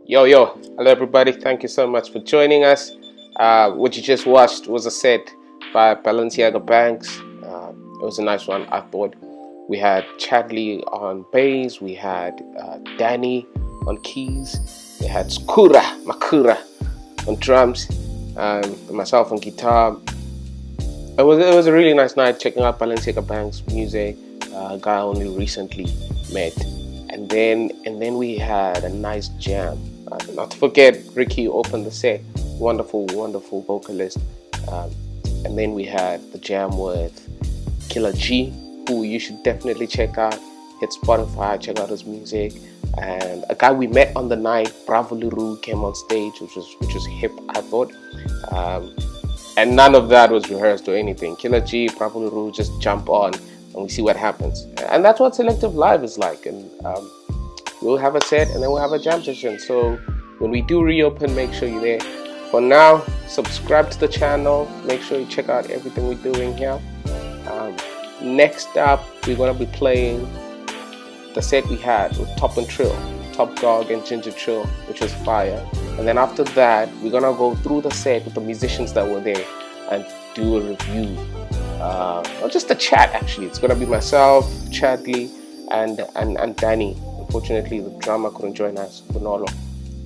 Hello everybody. Thank you so much for joining us. What you just watched was a set by Balenciaga Banks. It was a nice one, I thought. We had Chadley on bass, we had Danny on keys, we had Makura on drums, myself on guitar. It was a really nice night checking out Balenciaga Banks music. A guy I only recently met, and then we had a nice jam. Not to forget, Ricky opened the set. Wonderful, wonderful vocalist. Um, and then we had the jam with Killer G, who you should definitely check out. Hit Spotify, check out his music. And a guy we met on the night, Bravo Luru, came on stage, which was hip, I thought. Um, and none of that was rehearsed or anything. Killer G, Bravo Luru, just jump on and we see what happens. And that's what Selective Live is like. And we'll have a set and then we'll have a jam session. So when we do reopen, make sure you're there. For now, subscribe to the channel. Make sure you check out everything we're doing here. Um, Next up, we're gonna be playing the set we had with Top and Trill, Top Dog and Ginger Trill, which was fire. And then after that, we're gonna go through the set with the musicians that were there and do a review. Or just a chat actually. It's gonna be myself, Chadley, and Danny. Unfortunately, the drummer couldn't join us, Manolo.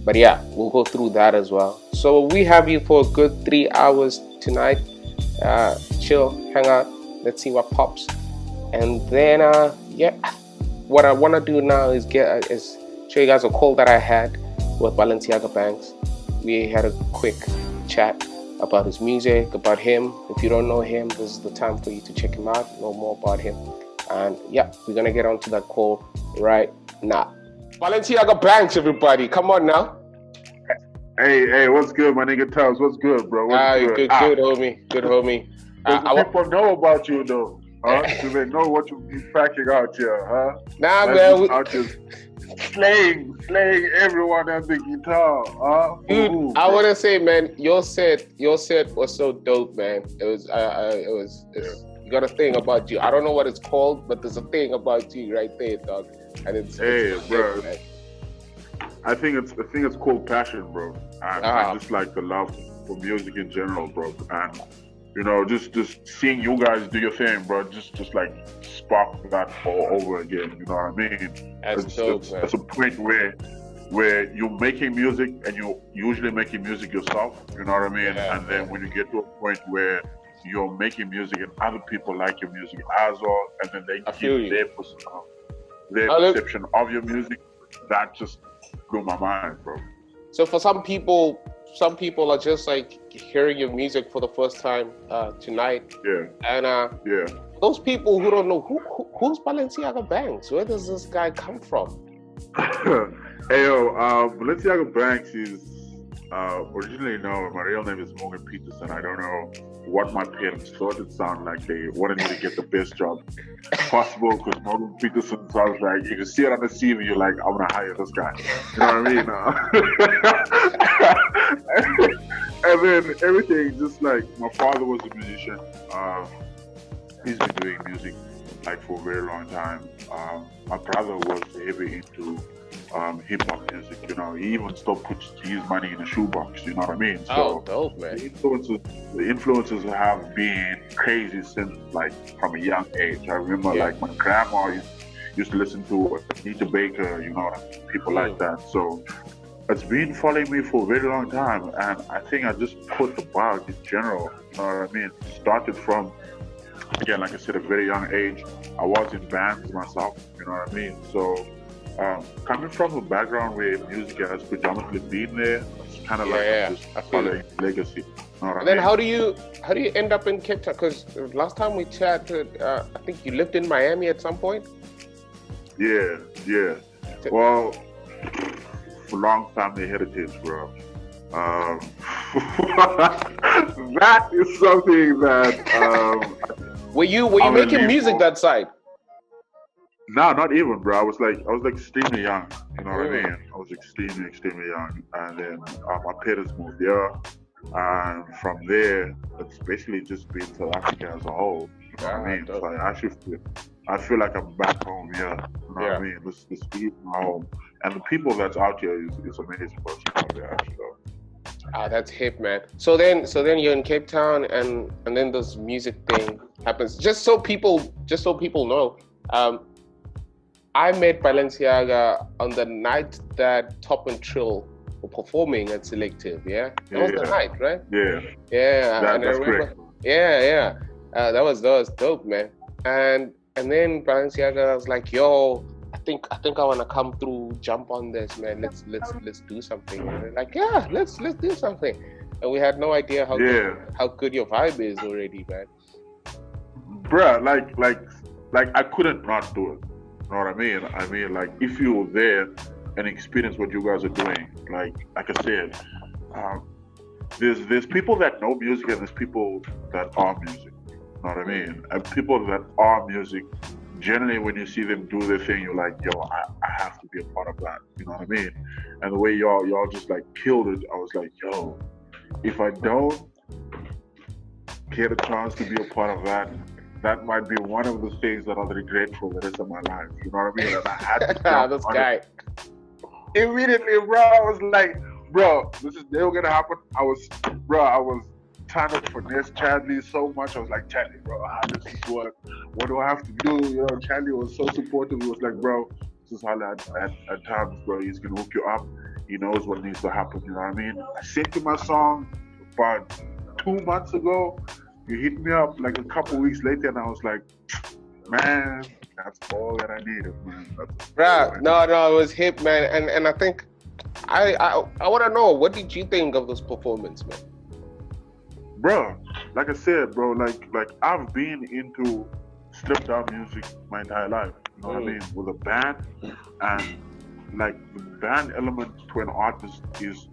But yeah, we'll go through that as well. So we have you for a good 3 hours tonight. Chill, hang out, let's see what pops. And then what I wanna do now is show you guys a call that I had with Balenciaga Banks. We had a quick chat about his music, about him. If you don't know him, this is the time for you to check him out, know more about him. And yeah, we're gonna get onto that call right now. Balenciaga Banks, everybody, come on now. Hey, what's good, my nigga Tubbs? What's good, bro? What's good? Good, homie, good homie. Does the people know about you though? Huh? Do they know what you be packing out here, huh? Nah, That's man. Out here slaying everyone at the guitar, huh? Dude, Ooh, I want to say, man, your set was so dope, man. You got a thing about you. I don't know what it's called, but there's a thing about you right there, dog. And it's bro. man. I think it's called passion, bro. I just like the love for music in general, bro. And just seeing you guys do your thing, bro. Just like spark that all over again. You know what I mean? That's dope, man. It's a point where you're making music and you're usually making music yourself. You know what I mean? Yeah, and then when you get to a point where you're making music and other people like your music as well, and then they give their perception of your music, that just blew my mind, bro. So for some people are just like hearing your music for the first time tonight. Yeah. And those people who don't know who's Balenciaga Banks, where does this guy come from? Balenciaga Banks is originally known. My real name is Morgan Peterson. I don't know what my parents thought it sounded like. They wanted me to get the best job possible because Morgan Peterson sounds like, if you see it on the CV, you're like, I'm gonna hire this guy. You know what I mean? And then everything, just like my father was a musician. He's been doing music like for a very long time. My brother was heavy into hip hop music. He even stopped putting his money in a shoebox. You know what I mean? So dope, man. The influences have been crazy since like from a young age. I remember like my grandma used to listen to Anita Baker. People like that. So it's been following me for a very long time, and I think I just caught the bug in general. You know what I mean? Started from, again, like I said, a very young age. I was in bands myself. You know what I mean? So. Coming from a background where music has predominantly been there, it's kind of just following legacy. And then how do you end up in Cape Town? Because last time we chatted, I think you lived in Miami at some point. Yeah. Well, long family heritage, bro. That is something that. Were you making music that side? No, not even, bro. I was extremely young. You know what I mean? I was extremely young, and then my parents moved here, and from there, it's basically just been South Africa as a whole. You know what I mean? So I actually I feel like I'm back home. Yeah, you know what I mean. This is my home, and the people that's out here is amazing. But yeah, so. Ah, that's hip, man. So then you're in Cape Town, and then this music thing happens. Just so people know, I met Balenciaga on the night that Top and Trill were performing at Selective. Yeah, that was the night, right? Yeah, yeah. And I that's remember, correct. yeah. That was dope, man. And then Balenciaga was like, "Yo, I think I want to come through, jump on this, man. Let's do something." And we're like, "Yeah, let's do something." And we had no idea how good your vibe is already, man. Bruh, like I couldn't not do it. You know what I mean? I mean, like if you were there and experience what you guys are doing, like I said, um, there's people that know music and there's people that are music. You know what I mean? And people that are music, generally when you see them do their thing, you're like, yo, I have to be a part of that. You know what I mean? And the way y'all just like killed it, I was like, yo, if I don't get a chance to be a part of that, that might be one of the things that I'll regret for the rest of my life. You know what I mean? And I had to jump This on guy. it immediately, bro. I was like, bro, this is never gonna happen. I was trying to finesse Chadley so much. I was like, Chadley, bro, how does this work? What do I have to do? You know, Chadley was so supportive. He was like, bro, this is how at times, bro, he's gonna hook you up. He knows what needs to happen. You know what I mean? I sent you my song about 2 months ago. You hit me up like a couple weeks later, and I was like, man, that's all that I needed, man. Bruh, no, it was hip, man. And I think I want to know, what did you think of this performance, man? Bro, like I said, bro, like I've been into stripped down music my entire life. You know what I mean? With a band, and like the band element to an artist is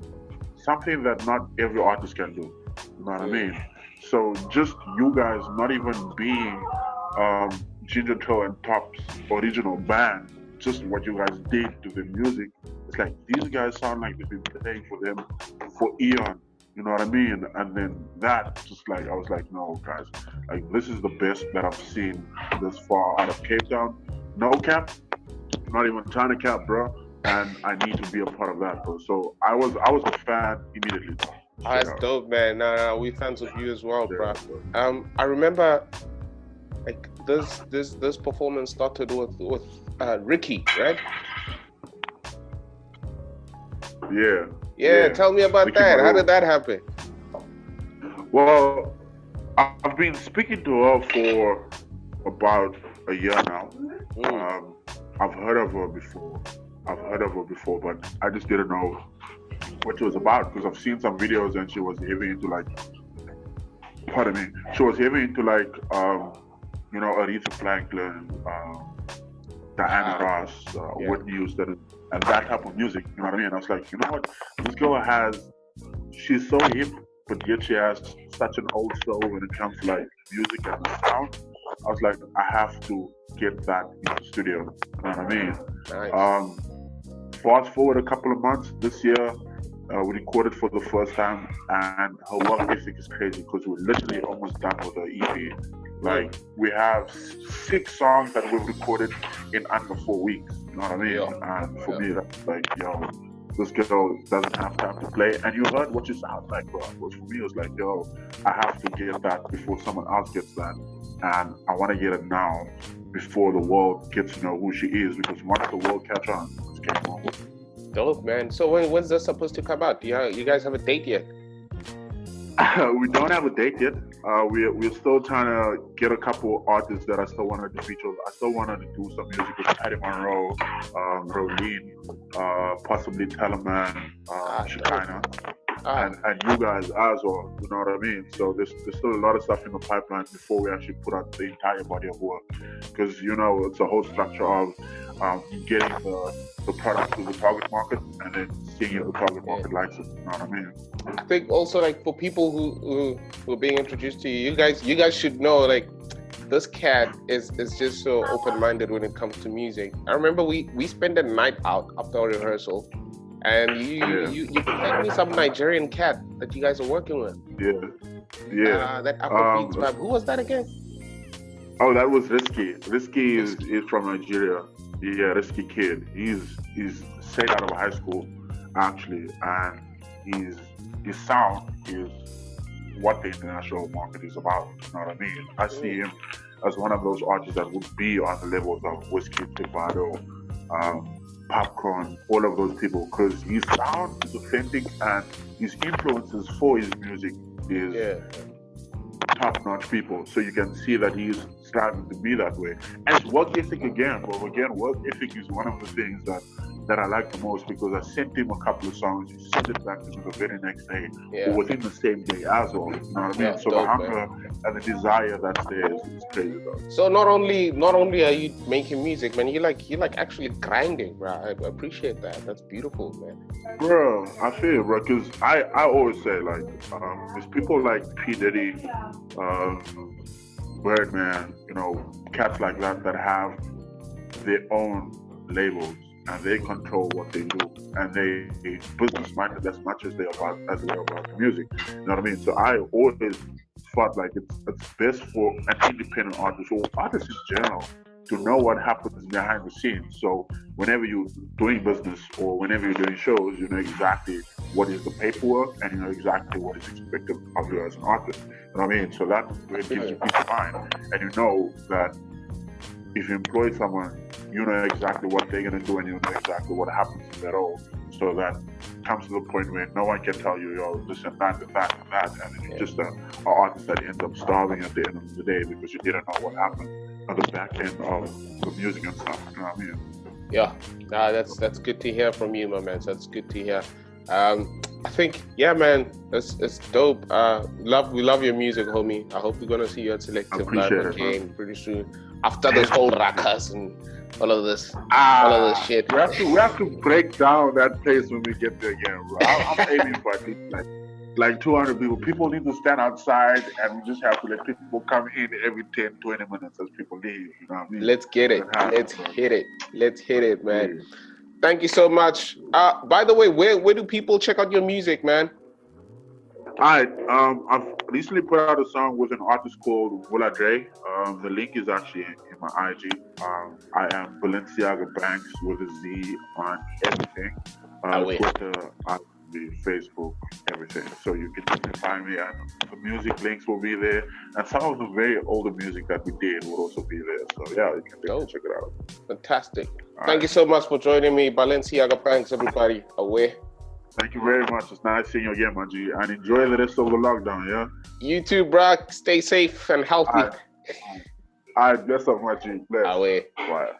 something that not every artist can do. You know what I mean? So just you guys not even being Ginger Toe and Top's original band, just what you guys did to the music, it's like these guys sound like they've been playing for them for eons. You know what I mean? And then that just like I was like, no guys, like this is the best that I've seen this far out of Cape Town. No cap, not even trying to cap, bro. And I need to be a part of that, bro. So I was a fan immediately. That's dope, man. No, we fans of you as well, bro. I remember like this performance started with Ricky, right? Yeah. Tell me about Ricky that. How did that happen? Well, I've been speaking to her for about a year now. I've heard of her before. But I just didn't know what she was about because I've seen some videos and she was heavy into like, pardon me, she was heavy into like, you know, Aretha Franklin, Diana Ross, Whitney Houston, and that type of music. You know what I mean? I was like, you know what, this girl she's so hip, but yet she has such an old soul when it comes to like music and the sound. I was like, I have to get that in the studio. You know what I mean? Nice. Fast forward a couple of months, this year, we recorded for the first time, and her work ethic is crazy because we're literally almost done with the EP. Like, we have 6 songs that we've recorded in under 4 weeks. You know what I mean? And for me, that's like, yo, this girl doesn't have time to play. And you heard what she sounds like, bro. But for me, it was like, yo, I have to get that before someone else gets that. And I want to get it now before the world gets to know who she is. Because once the world catch on, it's game on. Dope, man. So when's this supposed to come out? Do you guys have a date yet? We don't have a date yet. We're still trying to get a couple artists that I still wanted to feature. I still wanted to do some music with Patty Monroe, Rolene, possibly Teleman, Shekinah, and you guys as well. You know what I mean? So there's still a lot of stuff in the pipeline before we actually put out the entire body of work. Because, you know, it's a whole structure of getting the product to the target market and then seeing if the target market likes it. You know what I mean? I think also, like, for people who are being introduced to you guys should know, like, this cat is just so open-minded when it comes to music. I remember we spent a night out after our rehearsal, and you played me some Nigerian cat that you guys are working with. Yeah. That Afrobeats vibe. Who was that again? Oh, that was Risky. Risky Risky. is from Nigeria. Yeah, Risky Kid. He's straight out of high school, actually, and his his sound is what the international market is about. You know what I mean? I see him as one of those artists that would be on the levels of Whiskey, Tivado, Popcorn, all of those people, because his sound is authentic and his influences for his music is Yeah. top-notch people. So you can see that he's striving to be that way. And it's work ethic again. Well, again, work ethic is one of the things that I like the most because I sent him a couple of songs. He sent it back to me the very next day or Yeah. within the same day as well. You know what I mean? That's So the dope, hunger man. and the desire that's there is crazy though. So not only are you making music, man, you like actually grinding, bro. I appreciate that. That's beautiful, man. Bro, I feel, bro, because I always say, like, there's people like P. Diddy, Birdman, cats like that have their own labels and they control what they do and they business minded as much as they're about the music. You know what I mean? So I always felt like it's best for an independent artist or artists in general to know what happens behind the scenes. So whenever you're doing business or whenever you're doing shows, you know exactly what is the paperwork and you know exactly what is expected of you as an artist. You know what I mean? So that gives you peace of mind and you know that if you employ someone, you know exactly what they're going to do and you know exactly what happens in that role. So that comes to the point where no one can tell you, yo, listen, that, and that, and that. And then you're just an artist that ends up starving at the end of the day because you didn't know what happened at the back end of the music and stuff. You know what I mean? Yeah. That's good to hear from you, my man. So that's good to hear. I think, yeah, man, it's dope. We love your music, homie. I hope we're gonna see you at Selective Live again pretty soon. After this whole ruckus and all of this shit. We have to break down that place when we get there again, bro. I'm aiming for at least like 200 people. People need to stand outside and we just have to let people come in every 10, 20 minutes as people leave. You know what I mean? Let's get it. Let's hit it, man. Thank you so much. By the way, where do people check out your music, man? Alright, I've recently put out a song with an artist called Willa Dre. The link is actually in my IG. I am Balenciaga Banks with a Z on everything. Twitter, Facebook, everything. So you can definitely find me, and the music links will be there, and some of the very older music that we did will also be there. So yeah, you can definitely check it out. Fantastic. Thank you so much for joining me, Balenciaga Banks, everybody. Away. Thank you very much. It's nice seeing you again, my G. And enjoy the rest of the lockdown, yeah? You too, bro. Stay safe and healthy. All right. Bless up, my G. Bless. Away. Bye.